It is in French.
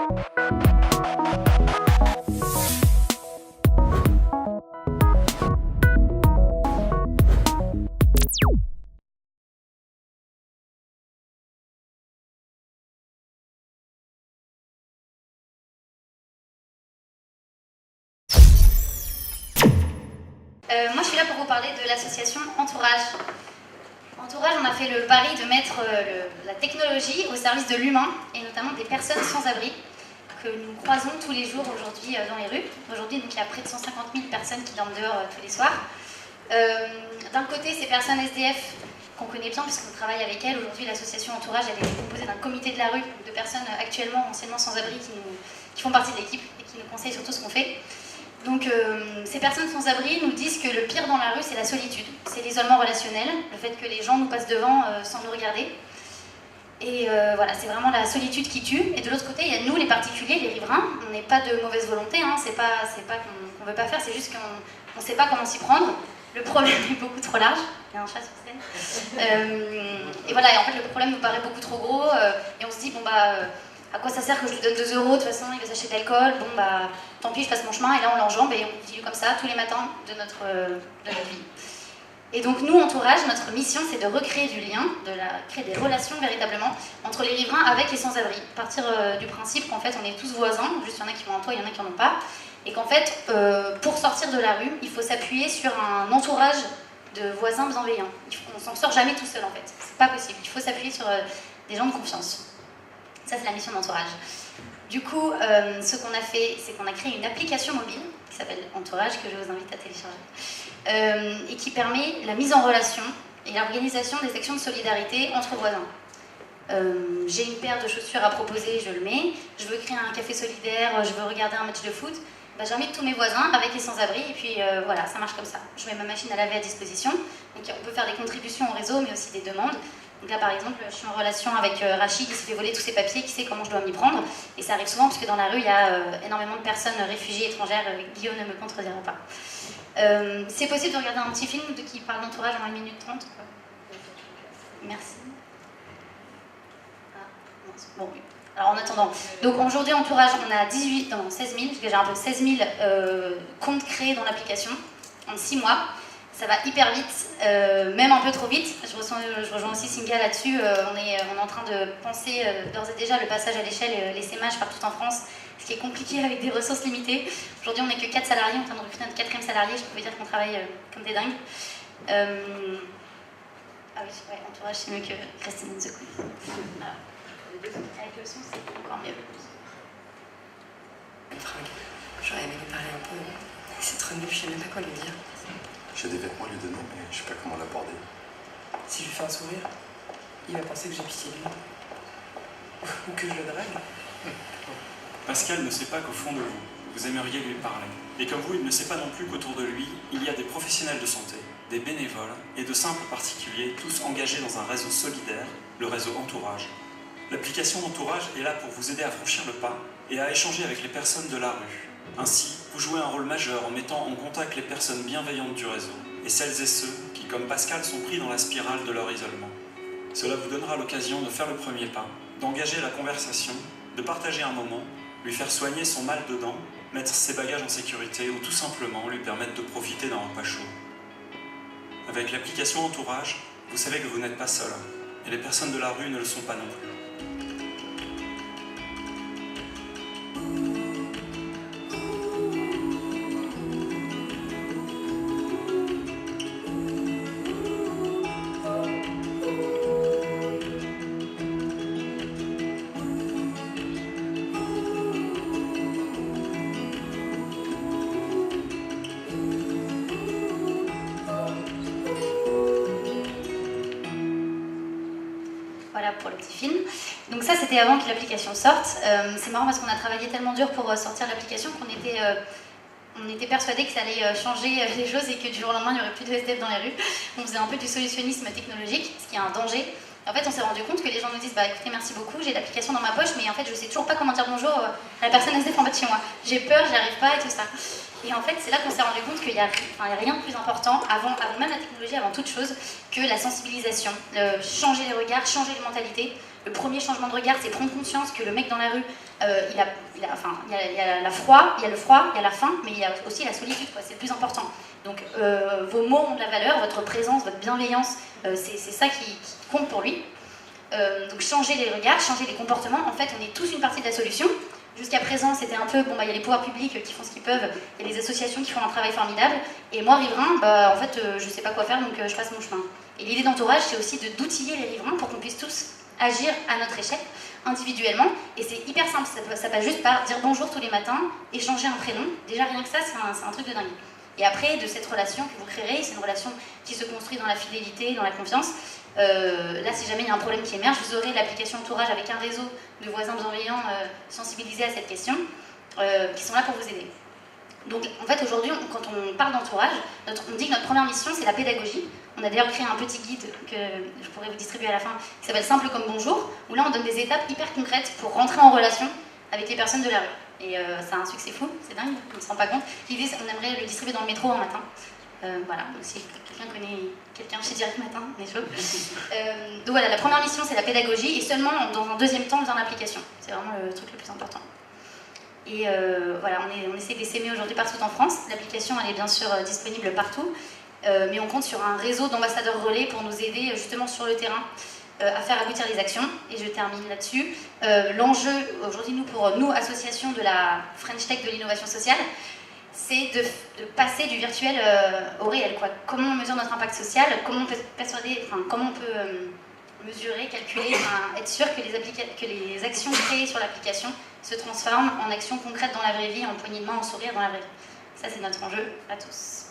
Moi, je suis là pour vous parler de l'association Entourage. Entourage, on a fait le pari de mettre la technologie au service de l'humain, et notamment des personnes sans abri, que nous croisons tous les jours aujourd'hui dans les rues. Aujourd'hui, donc, il y a près de 150 000 personnes qui dorment dehors tous les soirs. D'un côté, ces personnes SDF qu'on connaît bien puisqu'on travaille avec elles. Aujourd'hui, l'association Entourage, elle est composée d'un comité de la rue, de personnes actuellement anciennement sans abri qui font partie de l'équipe et qui nous conseillent sur tout ce qu'on fait. Donc ces personnes sans abri nous disent que le pire dans la rue, c'est la solitude, c'est l'isolement relationnel, le fait que les gens nous passent devant sans nous regarder. Et voilà, c'est vraiment la solitude qui tue. Et de l'autre côté, il y a nous, les particuliers, les riverains. On n'est pas de mauvaise volonté, hein. C'est pas qu'on ne veut pas faire, c'est juste qu'on ne sait pas comment s'y prendre. Le problème est beaucoup trop large. Il y a un chat sur scène. Et voilà, et en fait, le problème nous paraît beaucoup trop gros. Et on se dit, bon bah, à quoi ça sert que je lui donne 2 €? De toute façon, il va s'acheter de l'alcool. Bon bah, tant pis, je passe mon chemin. Et là, on l'enjambe et on continue comme ça tous les matins de notre vie. Et donc nous, Entourage, notre mission, c'est de recréer du lien, créer des relations véritablement entre les riverains avec les sans-abri. Partir du principe qu'en fait, on est tous voisins, juste il y en a qui ont un toit, il y en a qui n'en ont pas. Et qu'en fait, pour sortir de la rue, il faut s'appuyer sur un entourage de voisins bienveillants. On s'en sort jamais tout seul en fait, c'est pas possible. Il faut s'appuyer sur des gens de confiance. Ça, c'est la mission d'Entourage. Du coup, ce qu'on a fait, c'est qu'on a créé une application mobile qui s'appelle Entourage, que je vous invite à télécharger, et qui permet la mise en relation et l'organisation des actions de solidarité entre voisins. J'ai une paire de chaussures à proposer, je le mets. Je veux créer un café solidaire, je veux regarder un match de foot. Bah, j'invite tous mes voisins avec les sans-abri, et puis voilà, ça marche comme ça. Je mets ma machine à laver à disposition. Donc on peut faire des contributions au réseau, mais aussi des demandes. Donc là, par exemple, je suis en relation avec Rachid, qui s'est fait voler tous ses papiers, qui sait comment je dois m'y prendre. Et ça arrive souvent, parce que dans la rue, il y a énormément de personnes réfugiées étrangères. Guillaume ne me contredira pas. C'est possible de regarder un petit film qui parle d'entourage en 1 minute 30 quoi. Merci. Ah, bon, oui. Alors en attendant, donc aujourd'hui Entourage, on a 16 000, parce que j'ai un peu 16 000 comptes créés dans l'application en 6 mois. Ça va hyper vite, même un peu trop vite. Je rejoins aussi Singa là-dessus. On est en train de penser d'ores et déjà le passage à l'échelle, l'essaimage partout en France, ce qui est compliqué avec des ressources limitées. Aujourd'hui, on n'est que 4 salariés, on est en train de recruter notre 4e salarié. Je peux vous dire qu'on travaille comme des dingues. Ah oui, ouais, Entourage, c'est mieux que Christine in the Queen. Voilà. Avec le son, c'est encore mieux. J'aurais aimé lui parler un peu. C'est trop nul, je sais même pas quoi lui dire. J'ai des vêtements à lui donner, mais je sais pas comment l'aborder. Si je lui fais un sourire, il va penser que j'ai pitié de lui. Ou que je le drague. Pascal ne sait pas qu'au fond de vous, vous aimeriez lui parler. Et comme vous, il ne sait pas non plus qu'autour de lui, il y a des professionnels de santé, des bénévoles et de simples particuliers, tous engagés dans un réseau solidaire, le réseau Entourage. L'application Entourage est là pour vous aider à franchir le pas et à échanger avec les personnes de la rue. Ainsi, vous jouez un rôle majeur en mettant en contact les personnes bienveillantes du réseau et celles et ceux qui, comme Pascal, sont pris dans la spirale de leur isolement. Cela vous donnera l'occasion de faire le premier pas, d'engager la conversation, de partager un moment, lui faire soigner son mal de dents, mettre ses bagages en sécurité ou tout simplement lui permettre de profiter d'un repas chaud. Avec l'application Entourage, vous savez que vous n'êtes pas seul et les personnes de la rue ne le sont pas non plus. Voilà pour le petit film. Donc ça, c'était avant que l'application sorte. C'est marrant parce qu'on a travaillé tellement dur pour sortir l'application qu'on était persuadés que ça allait changer les choses et que du jour au lendemain, il n'y aurait plus de SDF dans les rues. On faisait un peu du solutionnisme technologique, ce qui est un danger. En fait, on s'est rendu compte que les gens nous disent « Bah écoutez, merci beaucoup, j'ai l'application dans ma poche, mais en fait, je sais toujours pas comment dire bonjour à la personne SDF en bas de chez moi. J'ai peur, j'y arrive pas et tout ça. » Et en fait, c'est là qu'on s'est rendu compte qu'il n'y a rien de plus important, avant même la technologie, avant toute chose, que la sensibilisation, changer les regards, changer les mentalités. Le premier changement de regard, c'est prendre conscience que le mec dans la rue, il y a le froid, il y a la faim, mais il y a aussi la solitude, quoi. C'est le plus important. Donc vos mots ont de la valeur, votre présence, votre bienveillance, c'est ça qui compte pour lui. Donc changer les regards, changer les comportements. En fait, on est tous une partie de la solution. Jusqu'à présent, c'était un peu, bon, il y a les pouvoirs publics qui font ce qu'ils peuvent, il y a les associations qui font un travail formidable, et moi, riverain, en fait, je sais pas quoi faire, donc je passe mon chemin. Et l'idée d'entourage, c'est aussi d'outiller les riverains pour qu'on puisse tous agir à notre échelle, individuellement, et c'est hyper simple, ça passe juste par dire bonjour tous les matins, échanger un prénom, déjà rien que ça, c'est un truc de dingue. Et après, de cette relation que vous créerez, c'est une relation qui se construit dans la fidélité, dans la confiance. Là, si jamais il y a un problème qui émerge, vous aurez l'application Entourage avec un réseau de voisins bienveillants sensibilisés à cette question, qui sont là pour vous aider. Donc, en fait, aujourd'hui, quand on parle d'entourage, on dit que notre première mission, c'est la pédagogie. On a d'ailleurs créé un petit guide que je pourrais vous distribuer à la fin, qui s'appelle Simple comme bonjour, où là, on donne des étapes hyper concrètes pour rentrer en relation avec les personnes de la rue. Et ça a un succès fou, c'est dingue, on ne se rend pas compte. L'idée, c'est qu'on aimerait le distribuer dans le métro un matin. Voilà, donc si quelqu'un connaît quelqu'un chez Direct Matin, on est chaud. Donc voilà, la première mission, c'est la pédagogie, et seulement dans un deuxième temps, dans l'application. C'est vraiment le truc le plus important. Et voilà, on essaie d'essaimer aujourd'hui partout en France. L'application, elle est bien sûr disponible partout, mais on compte sur un réseau d'ambassadeurs relais pour nous aider justement sur le terrain à faire aboutir les actions. Et je termine là-dessus. L'enjeu aujourd'hui, pour nous, association de la French Tech de l'innovation sociale, c'est de passer du virtuel au réel, quoi. Comment on mesure notre impact social, comment on peut mesurer, calculer, être sûr que les actions créées sur l'application se transforment en actions concrètes dans la vraie vie, en poignée de main, en sourire dans la vraie vie. Ça, c'est notre enjeu à tous.